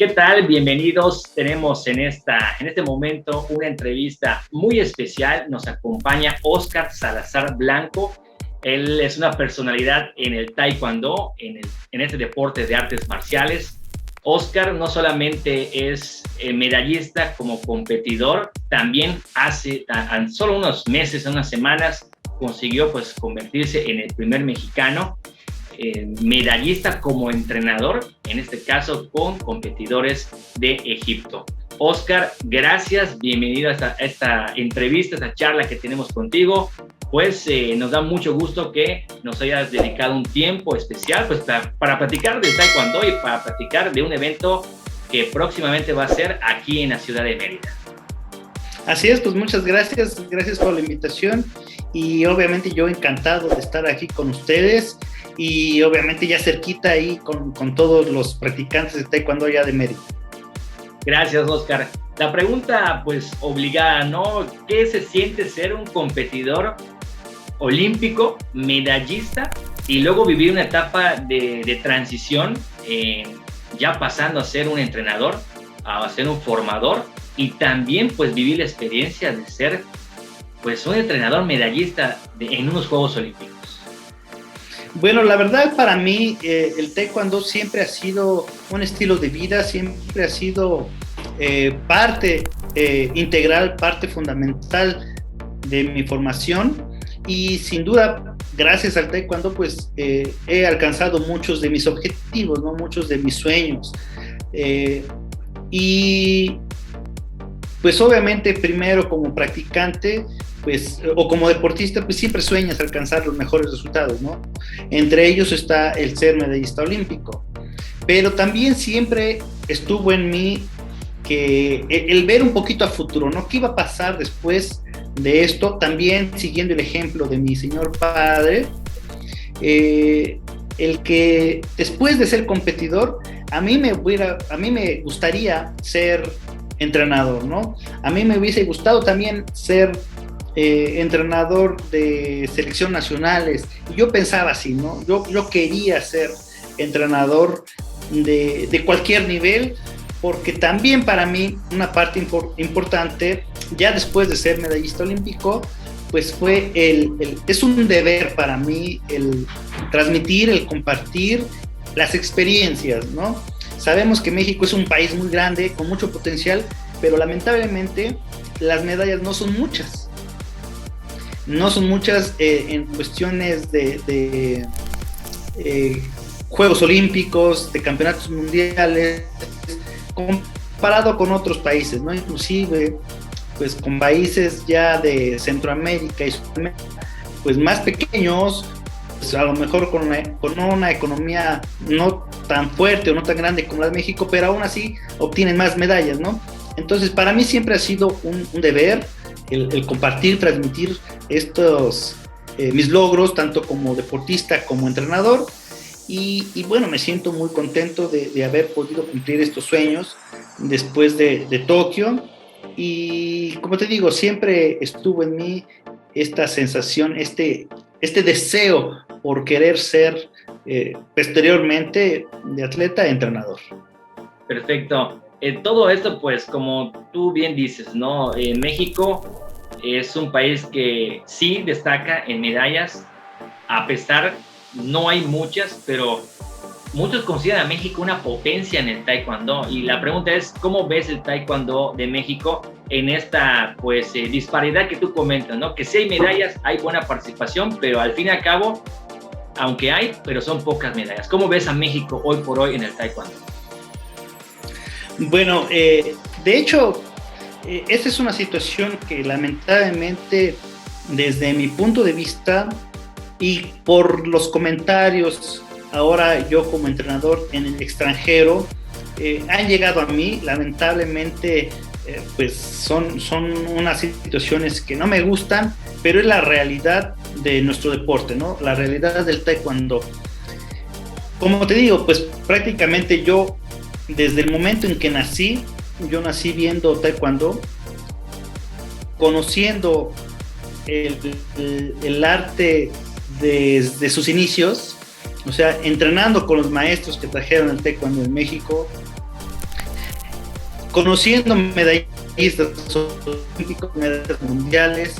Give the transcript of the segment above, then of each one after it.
¿Qué tal? Bienvenidos. Tenemos en este momento una entrevista muy especial. Nos acompaña Óscar Salazar Blanco. Él es una personalidad en el taekwondo, en este deporte de artes marciales. Óscar no solamente es medallista como competidor, también hace solo unos meses, unas semanas, consiguió pues convertirse en el primer mexicano medallista como entrenador, en este caso con competidores de Egipto. Óscar, gracias, bienvenido a esta entrevista, esta charla que tenemos contigo. Pues nos da mucho gusto que nos hayas dedicado un tiempo especial pues, para platicar del taekwondo y para platicar de un evento que próximamente va a ser aquí en la ciudad de Mérida. Así es, pues muchas gracias por la invitación y obviamente yo encantado de estar aquí con ustedes y obviamente ya cerquita ahí con todos los practicantes de taekwondo ya de Mérida. Gracias, Óscar. La pregunta pues obligada, ¿no? ¿Qué se siente ser un competidor olímpico, medallista y luego vivir una etapa de transición, ya pasando a ser un entrenador, a ser un formador y también pues vivir la experiencia de ser pues un entrenador medallista en unos Juegos Olímpicos? Bueno, la verdad para mí el taekwondo siempre ha sido un estilo de vida, siempre ha sido parte integral, parte fundamental de mi formación y sin duda gracias al taekwondo pues he alcanzado muchos de mis objetivos, ¿no? Muchos de mis sueños y pues obviamente primero como practicante pues, o como deportista, pues siempre sueñas alcanzar los mejores resultados, ¿no? Entre ellos está el ser medallista olímpico. Pero también siempre estuvo en mí que el ver un poquito a futuro, ¿no? ¿Qué iba a pasar después de esto? También siguiendo el ejemplo de mi señor padre, el que después de ser competidor, a mí me gustaría ser entrenador, ¿no? A mí me hubiese gustado también ser entrenador de selección nacionales. Yo pensaba así, ¿no? Yo quería ser entrenador de cualquier nivel, porque también para mí una parte importante, ya después de ser medallista olímpico, pues fue es un deber para mí el transmitir, el compartir las experiencias, ¿no? Sabemos que México es un país muy grande, con mucho potencial, pero lamentablemente las medallas no son muchas. No son muchas en cuestiones de Juegos Olímpicos, de campeonatos mundiales, comparado con otros países, ¿no? Inclusive, pues con países ya de Centroamérica y Sudamérica, pues más pequeños, pues a lo mejor con una economía no tan fuerte o no tan grande como la de México, pero aún así obtienen más medallas, ¿no? Entonces, para mí siempre ha sido un deber el compartir, transmitir estos mis logros, tanto como deportista como entrenador, y bueno, me siento muy contento de haber podido cumplir estos sueños después de Tokio, y como te digo, siempre estuvo en mí esta sensación, este deseo por querer ser posteriormente de atleta a entrenador. Perfecto. Todo esto, pues, como tú bien dices, ¿no? México es un país que sí destaca en medallas, a pesar, no hay muchas, pero muchos consideran a México una potencia en el taekwondo. Y la pregunta es, ¿cómo ves el taekwondo de México en esta, pues, disparidad que tú comentas, ¿no? Que sí hay medallas, hay buena participación, pero al fin y al cabo, aunque hay, pero son pocas medallas. ¿Cómo ves a México hoy por hoy en el taekwondo? Bueno, de hecho, esta es una situación que lamentablemente, desde mi punto de vista y por los comentarios, ahora yo como entrenador en el extranjero, han llegado a mí, lamentablemente, pues son unas situaciones que no me gustan, pero es la realidad de nuestro deporte, ¿no? La realidad del taekwondo. Como te digo, pues prácticamente yo, desde el momento en que nací, yo nací viendo taekwondo, conociendo el arte desde sus inicios, o sea, entrenando con los maestros que trajeron el taekwondo en México, conociendo medallistas olímpicos, medallas mundiales,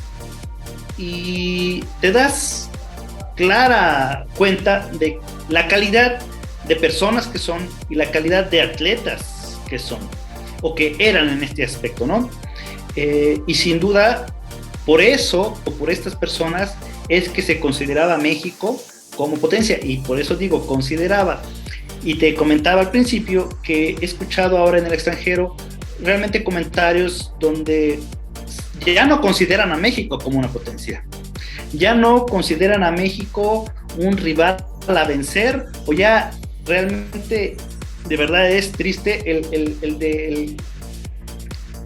y te das clara cuenta de la calidad de personas que son y la calidad de atletas que son o que eran en este aspecto, ¿no? Y sin duda, por eso o por estas personas es que se consideraba México como potencia, y por eso digo consideraba. Y te comentaba al principio que he escuchado ahora en el extranjero realmente comentarios donde ya no consideran a México como una potencia, ya no consideran a México un rival a vencer, o ya realmente de verdad es triste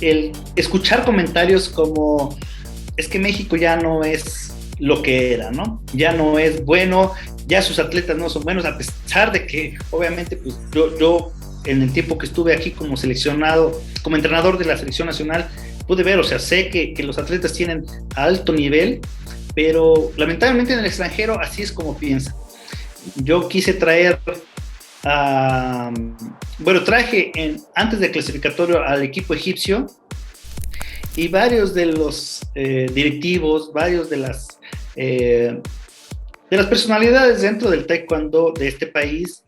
el escuchar comentarios como es que México ya no es lo que era, ¿no? Ya no es bueno, ya sus atletas no son buenos, a pesar de que obviamente pues yo en el tiempo que estuve aquí como seleccionado, como entrenador de la selección nacional, pude ver, o sea, sé que los atletas tienen alto nivel, pero lamentablemente en el extranjero así es como piensan. Yo quise traer, traje antes del clasificatorio al equipo egipcio, y varios de los directivos, varios de las personalidades dentro del taekwondo de este país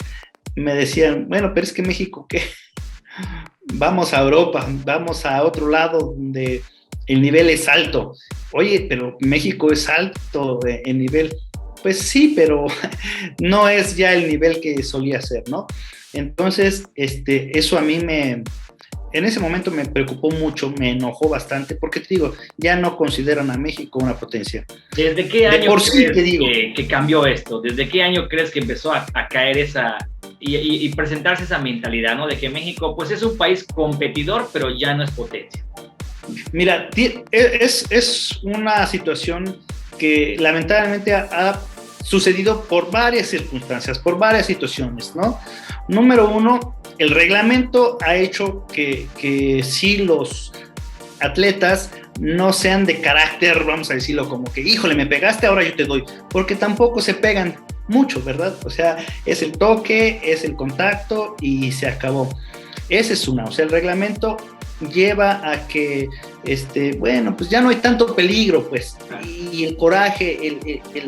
me decían, bueno, pero es que México, ¿qué? Vamos a Europa, vamos a otro lado donde el nivel es alto. Oye, pero México es alto en nivel. Pues sí, pero no es ya el nivel que solía ser, ¿no? Entonces, eso a mí en ese momento me preocupó mucho, me enojó bastante, porque te digo, ya no consideran a México una potencia. ¿Desde qué año crees que cambió esto? ¿Desde qué año crees que empezó a caer esa y presentarse esa mentalidad, ¿no? De que México, pues es un país competidor, pero ya no es potencia. Mira, es una situación que lamentablemente ha sucedido por varias circunstancias, por varias situaciones, ¿no? Número uno, el reglamento ha hecho que sí los atletas no sean de carácter, vamos a decirlo, como que, híjole, me pegaste, ahora yo te doy, porque tampoco se pegan mucho, ¿verdad? O sea, es el toque, es el contacto y se acabó. Esa es una, o sea, el reglamento lleva a que, bueno, pues ya no hay tanto peligro, pues, y el coraje,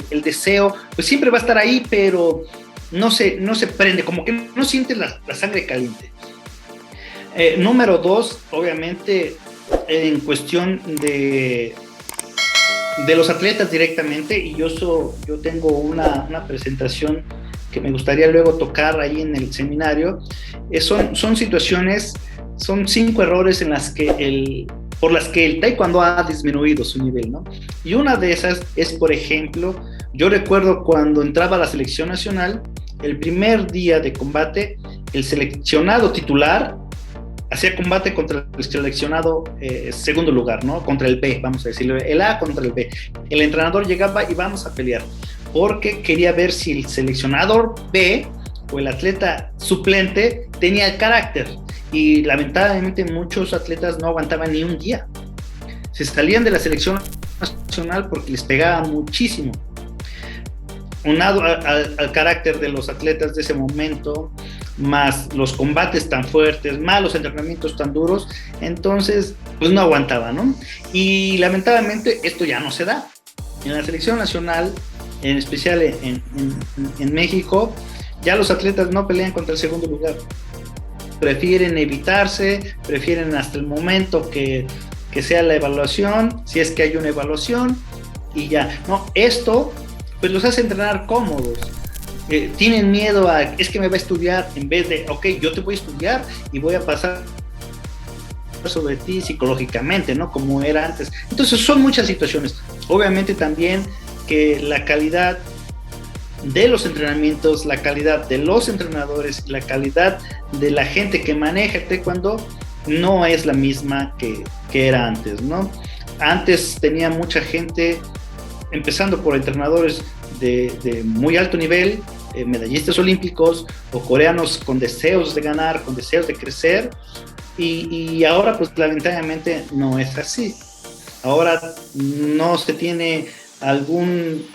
el deseo, pues siempre va a estar ahí, pero no se prende, como que no sientes la sangre caliente. Número dos, obviamente, en cuestión de los atletas directamente, y yo tengo una presentación que me gustaría luego tocar ahí en el seminario, son situaciones, son 5 errores por las que el taekwondo ha disminuido su nivel, ¿no? Y una de esas es, por ejemplo, yo recuerdo cuando entraba a la selección nacional, el primer día de combate, el seleccionado titular hacía combate contra el seleccionado segundo lugar, ¿no? Contra el B, vamos a decirlo, el A contra el B. El entrenador llegaba y vamos a pelear, porque quería ver si el seleccionador B o el atleta suplente tenía el carácter. Y lamentablemente muchos atletas no aguantaban ni un día. Se salían de la selección nacional porque les pegaba muchísimo. Unado al carácter de los atletas de ese momento, más los combates tan fuertes, más los entrenamientos tan duros, entonces pues no aguantaba, ¿no? Y lamentablemente esto ya no se da. En la selección nacional, en especial en México, ya los atletas no pelean contra el segundo lugar. Prefieren evitarse, prefieren hasta el momento que sea la evaluación, si es que hay una evaluación, y ya. No, esto pues los hace entrenar cómodos. Tienen miedo a, es que me va a estudiar, en vez de, ok, yo te voy a estudiar y voy a pasar sobre ti psicológicamente, ¿no? Como era antes. Entonces son muchas situaciones. Obviamente también que la calidad de los entrenamientos, la calidad de los entrenadores, la calidad de la gente que maneja el taekwondo no es la misma que era antes, ¿no? Antes tenía mucha gente, empezando por entrenadores de muy alto nivel, medallistas olímpicos o coreanos con deseos de ganar, con deseos de crecer, y ahora pues lamentablemente no es así. Ahora no se tiene algún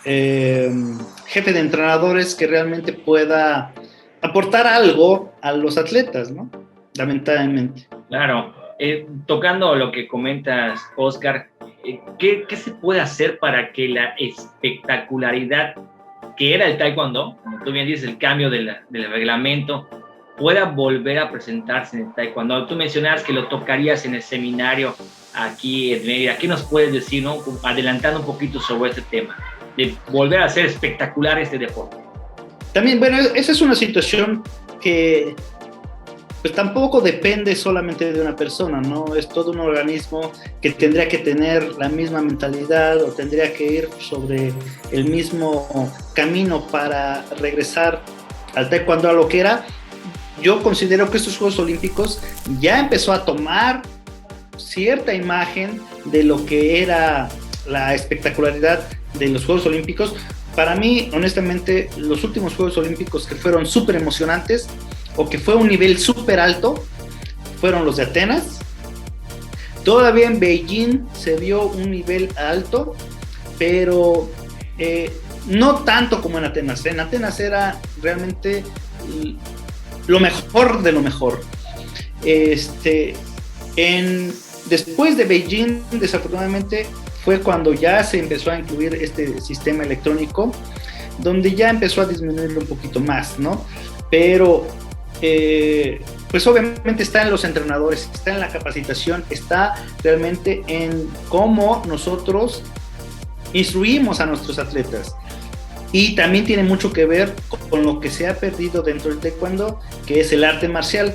jefe de entrenadores que realmente pueda aportar algo a los atletas, ¿no? lamentablemente. Claro. Tocando lo que comentas, Oscar, ¿qué se puede hacer para que la espectacularidad que era el taekwondo, como tú bien dices, el cambio del reglamento, pueda volver a presentarse en el taekwondo? Tú mencionabas que lo tocarías en el seminario aquí en Mérida. ¿Qué nos puedes decir, no? Adelantando un poquito sobre este tema, de volver a ser espectacular este deporte? También, bueno, esa es una situación que pues tampoco depende solamente de una persona, ¿no? Es todo un organismo que tendría que tener la misma mentalidad o tendría que ir sobre el mismo camino para regresar al taekwondo a lo que era. Yo considero que estos Juegos Olímpicos ya empezó a tomar cierta imagen de lo que era la espectacularidad de los Juegos Olímpicos. Para mí, honestamente, los últimos Juegos Olímpicos que fueron súper emocionantes o que fue un nivel súper alto fueron los de Atenas. Todavía en Beijing se vio un nivel alto, pero no tanto como en Atenas. En Atenas era realmente lo mejor de lo mejor. Después de Beijing, desafortunadamente, fue cuando ya se empezó a incluir este sistema electrónico, donde ya empezó a disminuir un poquito más, ¿no? Pero pues obviamente está en los entrenadores, está en la capacitación, está realmente en cómo nosotros instruimos a nuestros atletas. Y también tiene mucho que ver con lo que se ha perdido dentro del taekwondo, que es el arte marcial.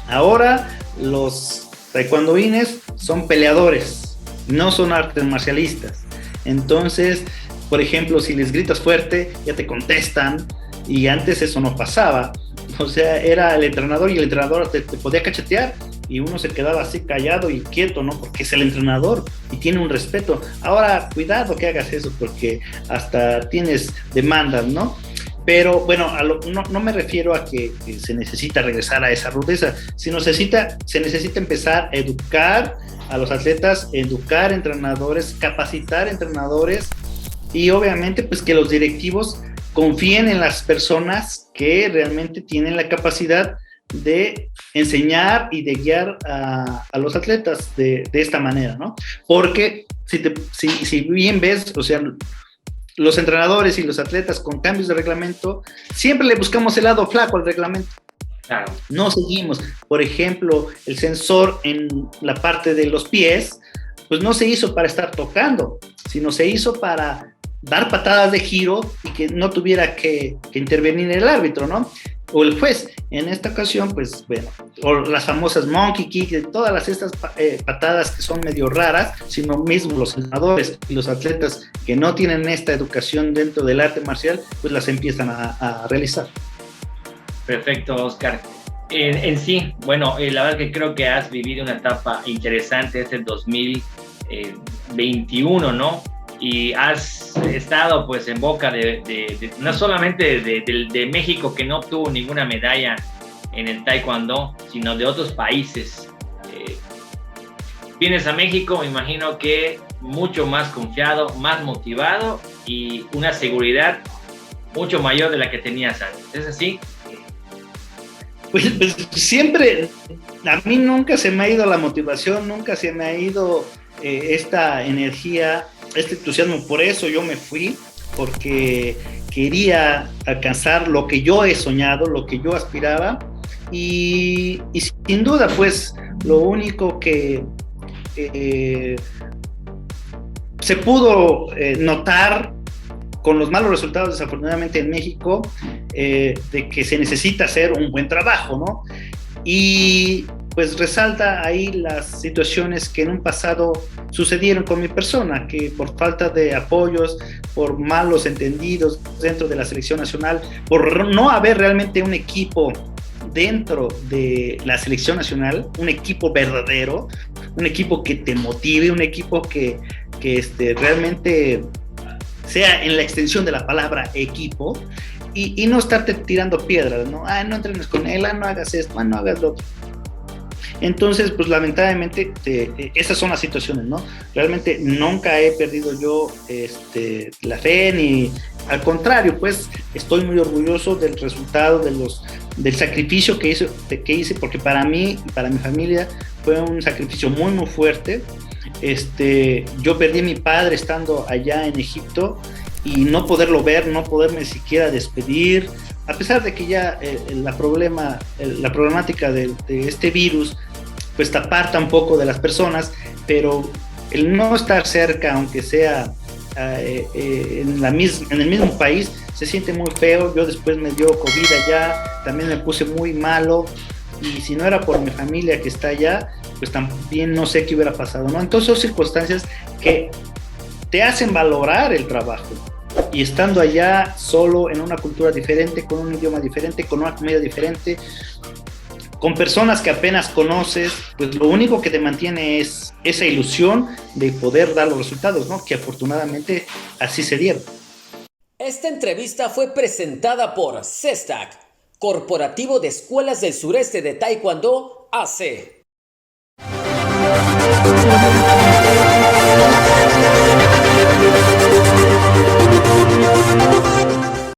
Ahora los taekwondoines son peleadores, no son artes marcialistas. Entonces, por ejemplo, si les gritas fuerte, ya te contestan, y antes eso no pasaba. O sea, era el entrenador y el entrenador te podía cachetear y uno se quedaba así callado y quieto, ¿no? Porque es el entrenador y tiene un respeto. Ahora, cuidado que hagas eso porque hasta tienes demandas, ¿no? Pero bueno, no me refiero a que se necesita regresar a esa rudeza, sino se necesita empezar a educar a los atletas, educar entrenadores, capacitar entrenadores y obviamente pues que los directivos confíen en las personas que realmente tienen la capacidad de enseñar y de guiar a los atletas de esta manera, ¿no? Porque si bien ves, o sea, los entrenadores y los atletas con cambios de reglamento, siempre le buscamos el lado flaco al reglamento. Claro. No seguimos. Por ejemplo, el sensor en la parte de los pies, pues no se hizo para estar tocando, sino se hizo para dar patadas de giro y que no tuviera que intervenir el árbitro, ¿no? O el juez. En esta ocasión, pues, bueno, o las famosas monkey kick, todas estas patadas que son medio raras, sino mismo los entrenadores y los atletas que no tienen esta educación dentro del arte marcial, pues las empiezan a realizar. Perfecto, Oscar. En sí, bueno, la verdad que creo que has vivido una etapa interesante este 2021, ¿no? Y has estado pues en boca de no solamente de México, que no obtuvo ninguna medalla en el taekwondo, sino de otros países. Vienes a México, me imagino que mucho más confiado, más motivado y una seguridad mucho mayor de la que tenías antes. ¿Es así? Pues siempre, a mí nunca se me ha ido la motivación, nunca se me ha ido esta energía, este entusiasmo. Por eso yo me fui, porque quería alcanzar lo que yo he soñado, lo que yo aspiraba, y sin duda pues lo único que se pudo notar con los malos resultados desafortunadamente en México, de que se necesita hacer un buen trabajo, ¿no? Y pues resalta ahí las situaciones que en un pasado sucedieron con mi persona, que por falta de apoyos, por malos entendidos dentro de la selección nacional, por no haber realmente un equipo dentro de la selección nacional, un equipo verdadero, un equipo que te motive, un equipo que realmente sea en la extensión de la palabra equipo, y no estarte tirando piedras, ¿no? No entrenes con él, no hagas esto, no hagas lo otro. Entonces, pues lamentablemente esas son las situaciones, ¿no? Realmente nunca he perdido yo la fe Al contrario, pues estoy muy orgulloso del resultado, del sacrificio que hice, porque para mí y para mi familia fue un sacrificio muy, muy fuerte. Yo perdí a mi padre estando allá en Egipto y no poderlo ver, no poderme siquiera despedir, a pesar de que ya la problemática de este virus pues te aparta un poco de las personas, pero el no estar cerca, aunque sea en el mismo país, se siente muy feo. Yo después me dio COVID allá, también me puse muy malo, y si no era por mi familia que está allá, pues también no sé qué hubiera pasado, ¿no? Entonces son circunstancias que te hacen valorar el trabajo. Y estando allá solo, en una cultura diferente, con un idioma diferente, con una comida diferente, con personas que apenas conoces, pues lo único que te mantiene es esa ilusión de poder dar los resultados, ¿no? Que afortunadamente así se dieron. Esta entrevista fue presentada por CESTAC, Corporativo de Escuelas del Sureste de Taekwondo AC.